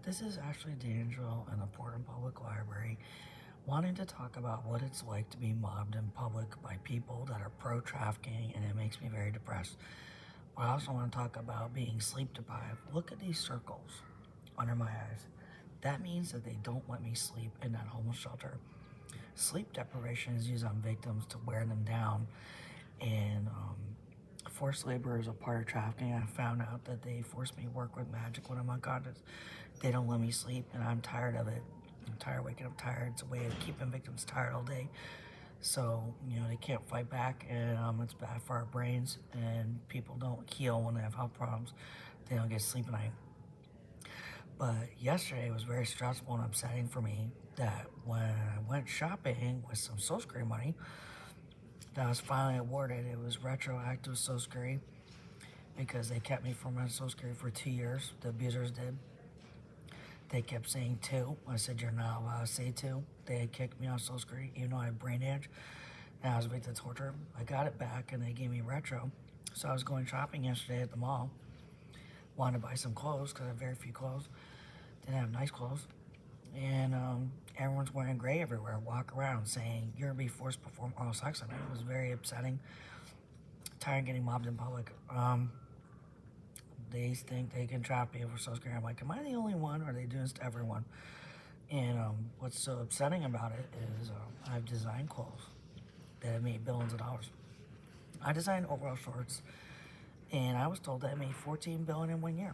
This is Ashley D'Angelo in the Portland Public Library, wanting to talk about what it's like to be mobbed in public by people that are pro-trafficking, and it makes me very depressed. I also want to talk about being sleep deprived. Look at these circles under my eyes. That means that they don't let me sleep in that homeless shelter. Sleep deprivation is used on victims to wear them down, and forced labor is a part of trafficking. I found out that they force me to work with magic when I'm unconscious. They don't let me sleep, and I'm tired of it. I'm tired of waking up tired. It's a way of keeping victims tired all day. So, they can't fight back, and it's bad for our brains, and people don't heal when they have health problems. They don't get sleep at night. But yesterday was very stressful and upsetting for me that when I went shopping with some Social Security money that was finally awarded, it was retroactive Social Security because they kept me from my Social Security for 2 years. The abusers did. They kept saying two. I said, you're not allowed to say two. They had kicked me off Social Security, even though I had brain damage and I was victim to torture. I got it back and they gave me retro. So I was going shopping yesterday at the mall. Wanted to buy some clothes because I have very few clothes. Didn't have nice clothes. And everyone's wearing gray everywhere. Walk around saying, you're going to be forced to perform oral sex on me. It was very upsetting. Tired of getting mobbed in public. They think they can trap me for Social Security. I'm like, am I the only one, or are they doing this to everyone? And what's so upsetting about it is I've designed clothes that have made billions of dollars. I designed overall shorts, and I was told that I made $14 billion in 1 year.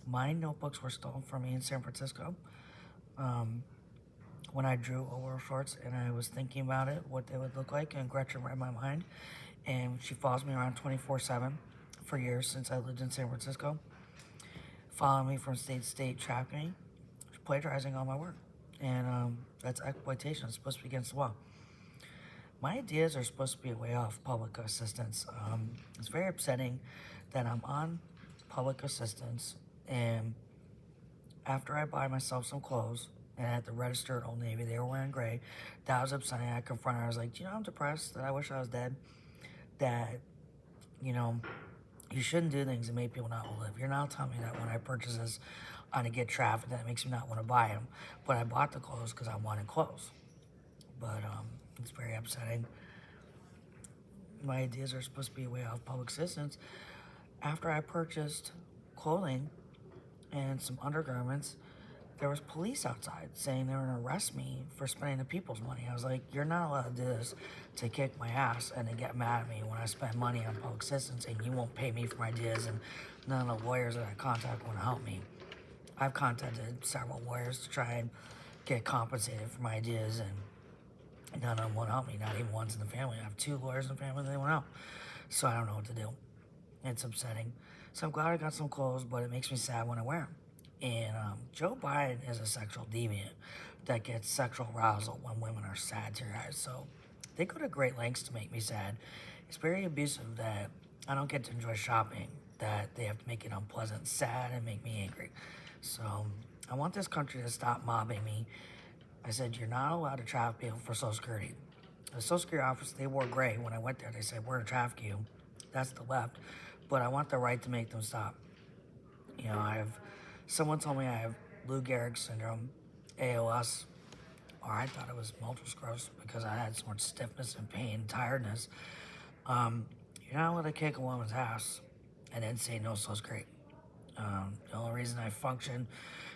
My notebooks were stolen from me in San Francisco. When I drew overall shorts and I was thinking about it, what they would look like, and Gretchen read my mind, and she follows me around 24/7 for years since I lived in San Francisco, following me from state to state, tracking me, plagiarizing all my work. And that's exploitation. It's supposed to be against the law. My ideas are supposed to be a way off public assistance. It's very upsetting that I'm on public assistance, and after I buy myself some clothes, and at the register at Old Navy, they were wearing gray. That was upsetting. I confronted her. I was like, do you know I'm depressed? That I wish I was dead. That, you know, you shouldn't do things that make people not want to live. You're not telling me that when I purchase this on a get traffic, that makes me not want to buy them. But I bought the clothes because I wanted clothes. But it's very upsetting. My ideas are supposed to be a way off public assistance. After I purchased clothing and some undergarments, there was police outside saying they were going to arrest me for spending the people's money. I was like, you're not allowed to do this to kick my ass and to get mad at me when I spend money on public assistance, and you won't pay me for my ideas, and none of the lawyers that I contact want to help me. I've contacted several lawyers to try and get compensated for my ideas, and none of them want to help me, not even one's in the family. I have 2 lawyers in the family, and they want to help. So I don't know what to do. It's upsetting. So I'm glad I got some clothes, but it makes me sad when I wear them. And Joe Biden is a sexual deviant that gets sexual arousal when women are sad to your eyes. So they go to great lengths to make me sad. It's very abusive that I don't get to enjoy shopping, that they have to make it unpleasant, sad, and make me angry. So I want this country to stop mobbing me. I said, you're not allowed to traffic people for Social Security. The Social Security office, they wore gray. When I went there, they said, we're going to traffic you. That's the left. But I want the right to make them stop. Someone told me I have Lou Gehrig syndrome, ALS, or I thought it was multiple sclerosis because I had so much stiffness and pain and tiredness. You're not allowed to kick a woman's ass and then say no, so it's great. The only reason I function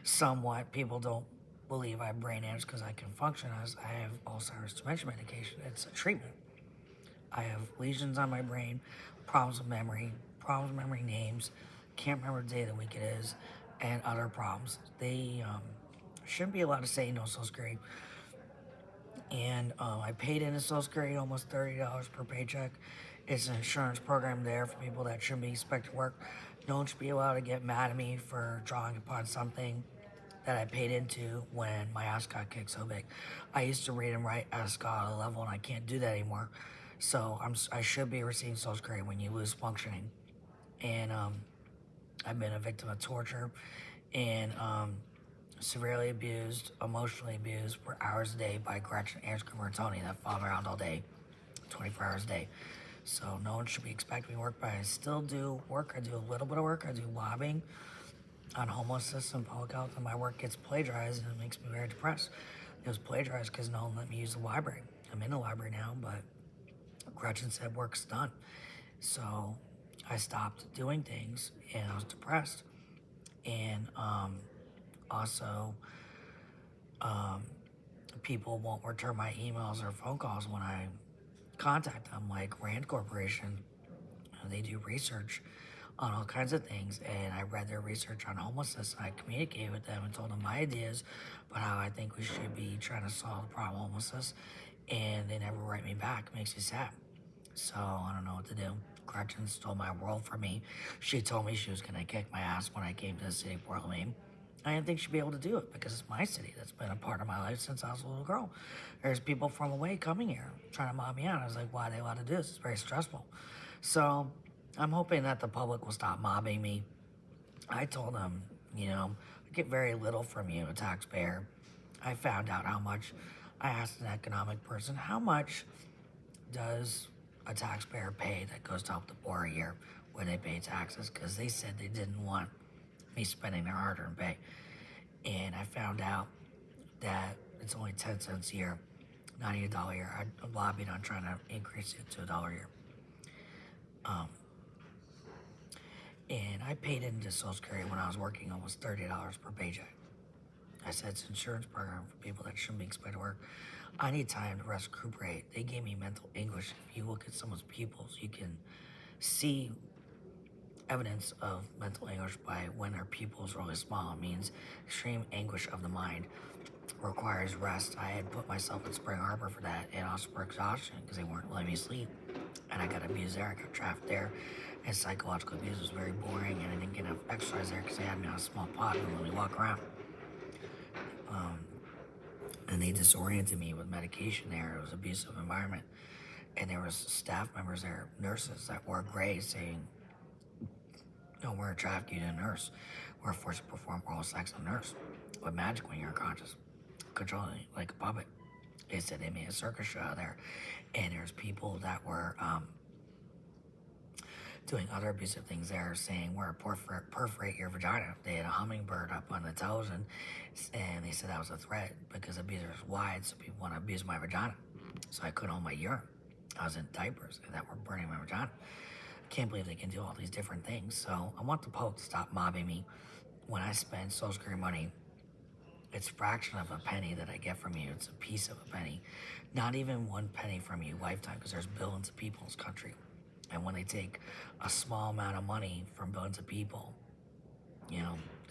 somewhat, people don't believe I have brain damage because I can function, as I have Alzheimer's dementia medication. It's a treatment. I have lesions on my brain, problems with memory, problems remembering names, can't remember the day of the week it is, and other problems. They shouldn't be allowed to say no Social Security. And I paid into Social Security almost $30 per paycheck. It's an insurance program there for people that shouldn't be expected to work. No one should be allowed to get mad at me for drawing upon something that I paid into when my ass got kicked so big. I used to read and write at a scholar level, and I can't do that anymore. So I should be receiving Social Security when you lose functioning. And I've been a victim of torture and severely abused, emotionally abused for hours a day by Gretchen and Tony that follow me around all day, 24 hours a day. So no one should be expecting me to work, but I still do work. I do a little bit of work. I do lobbying. on homelessness and public health, and my work gets plagiarized, and it makes me very depressed. It was plagiarized because no one let me use the library. I'm in the library now, but Gretchen said work's done. So I stopped doing things, and I was depressed. And also, people won't return my emails or phone calls when I contact them, like Rand Corporation. They do research on all kinds of things, and I read their research on homelessness. And I communicated with them and told them my ideas about how I think we should be trying to solve the problem of homelessness, and they never write me back. It makes me sad. So I don't know what to do. Gretchen stole my world from me. She told me she was going to kick my ass when I came to the city of Portland, Maine. I didn't think she'd be able to do it because it's my city that's been a part of my life since I was a little girl. There's people from away coming here trying to mob me out. I was like, why are they allowed to do this? It's very stressful. So I'm hoping that the public will stop mobbing me. I told them, I get very little from you, a taxpayer. I found out how much. I asked an economic person, how much does a taxpayer pay that goes to help the poor a year when they pay taxes? Because they said they didn't want me spending their hard-earned pay. And I found out that it's only 10 cents a year, not even $1 a year. I lobbied on trying to increase it to $1 a year. And I paid into Social Security when I was working almost $30 per paycheck. I said it's an insurance program for people that shouldn't be expected to work. I need time to recuperate. They gave me mental anguish. If you look at someone's pupils, you can see evidence of mental anguish by when their pupils are really small. It means extreme anguish of the mind requires rest. I had put myself in Spring Harbor for that, and also for exhaustion because they weren't letting me sleep. And I got abused there. I got trapped there. And psychological abuse was very boring, and I didn't get enough exercise there because they had me on a small pod and let me walk around. And they disoriented me with medication there. It was an abusive environment. And there was staff members there, nurses that wore gray saying, no, we're a traffic you to a nurse. We're forced to perform oral sex on a nurse. With magic when you're unconscious. Controlling you like a puppet. They said they made a circus show out there. And there's people that were doing other abusive things there, saying we're perforate your vagina. They had a hummingbird up on the television, and they said that was a threat because abusers wide, so people want to abuse my vagina. So I couldn't hold my urine. I was in diapers, and that were burning my vagina. I can't believe they can do all these different things. So I want the Pope to stop mobbing me. When I spend Social Security money, it's a fraction of a penny that I get from you. It's a piece of a penny. Not even 1 penny from you lifetime, because there's billions of people in this country. And when they take a small amount of money from billions of people,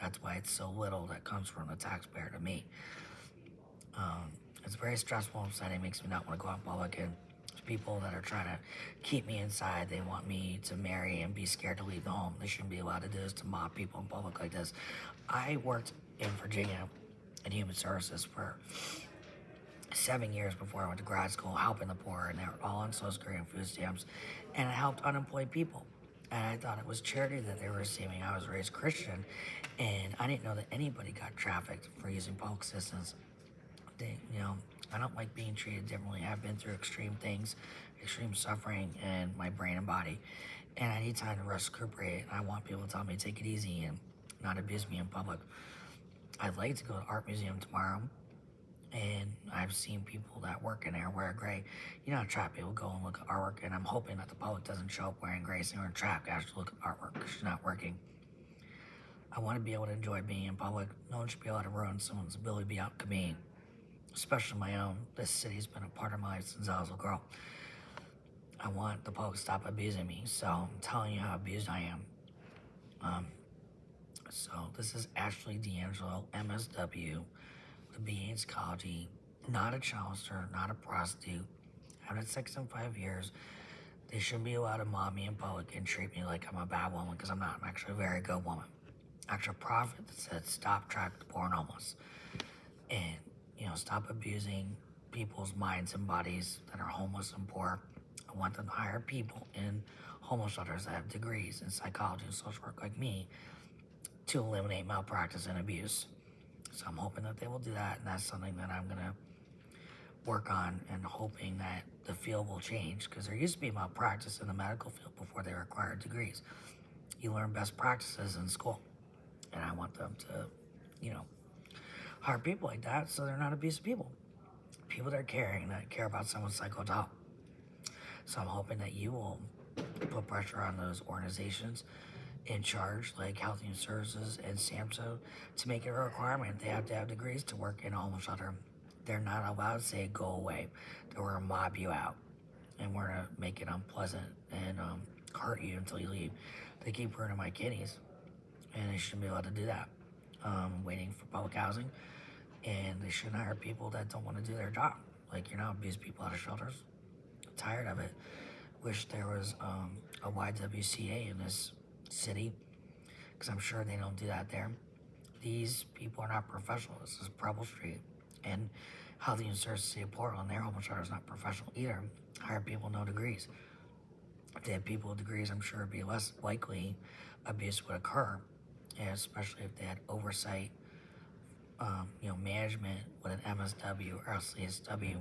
that's why it's so little that comes from the taxpayer to me. It's very stressful and upsetting. It makes me not want to go out in public. And there's people that are trying to keep me inside. They want me to marry and be scared to leave the home. They shouldn't be allowed to do this, to mob people in public like this. I worked in Virginia in human services for 7 years before I went to grad school, helping the poor, and they were all on Social Security and food stamps. And I helped unemployed people. And I thought it was charity that they were receiving. I was raised Christian, and I didn't know that anybody got trafficked for using public assistance. I don't like being treated differently. I've been through extreme things, extreme suffering in my brain and body, and I need time to recuperate. I want people to tell me to take it easy and not abuse me in public. I'd like to go to the art museum tomorrow, and I've seen people that work in there wear gray. Trap people go and look at artwork, and I'm hoping that the public doesn't show up wearing gray, so they're trapped. Actually, look at artwork because she's not working. I want to be able to enjoy being in public. No one should be able to ruin someone's ability to be out to me, especially my own. This city's been a part of my life since I was a girl. I want the public to stop abusing me, so I'm telling you how abused I am. So this is Ashley D'Angelo, MSW, the BA in psychology, not a child star, not a prostitute. I've had sex in 5 years. They shouldn't be allowed to mob me in public and treat me like I'm a bad woman, because I'm not. I'm actually a very good woman. Actually, a prophet that said stop trafficking the poor and homeless. And, stop abusing people's minds and bodies that are homeless and poor. I want them to hire people in homeless shelters that have degrees in psychology and social work like me to eliminate malpractice and abuse. So I'm hoping that they will do that, and that's something that I'm going to work on, and hoping that the field will change, because there used to be malpractice in the medical field before they required degrees. You learn best practices in school. And I want them to, you know, hire people like that so they're not abusive people. People that are caring, that care about someone's psycho health. So I'm hoping that you will put pressure on those organizations in charge, like Health and Services and SAMHSA, to make it a requirement. They have to have degrees to work in a homeless shelter. They're not allowed to say, go away. That we're going to mob you out and we're going to make it unpleasant and hurt you until you leave. They keep hurting my kidneys, and they shouldn't be allowed to do that. Waiting for public housing, and they shouldn't hire people that don't want to do their job. Like, you're not abuse people out of shelters. I'm tired of it. Wish there was a YWCA in this city, because I'm sure they don't do that there. These people are not professional. This is Preble Street. And Health and Services City of Portland, their homeless shelter is not professional either. Hire people no degrees. If they had people with degrees, I'm sure it'd be less likely abuse would occur, and especially if they had oversight, management with an MSW or LCSW,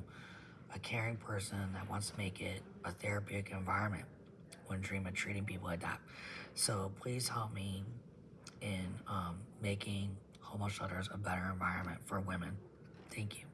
a caring person that wants to make it a therapeutic environment when dream of treating people like that. So please help me in making homeless shelters a better environment for women. Thank you.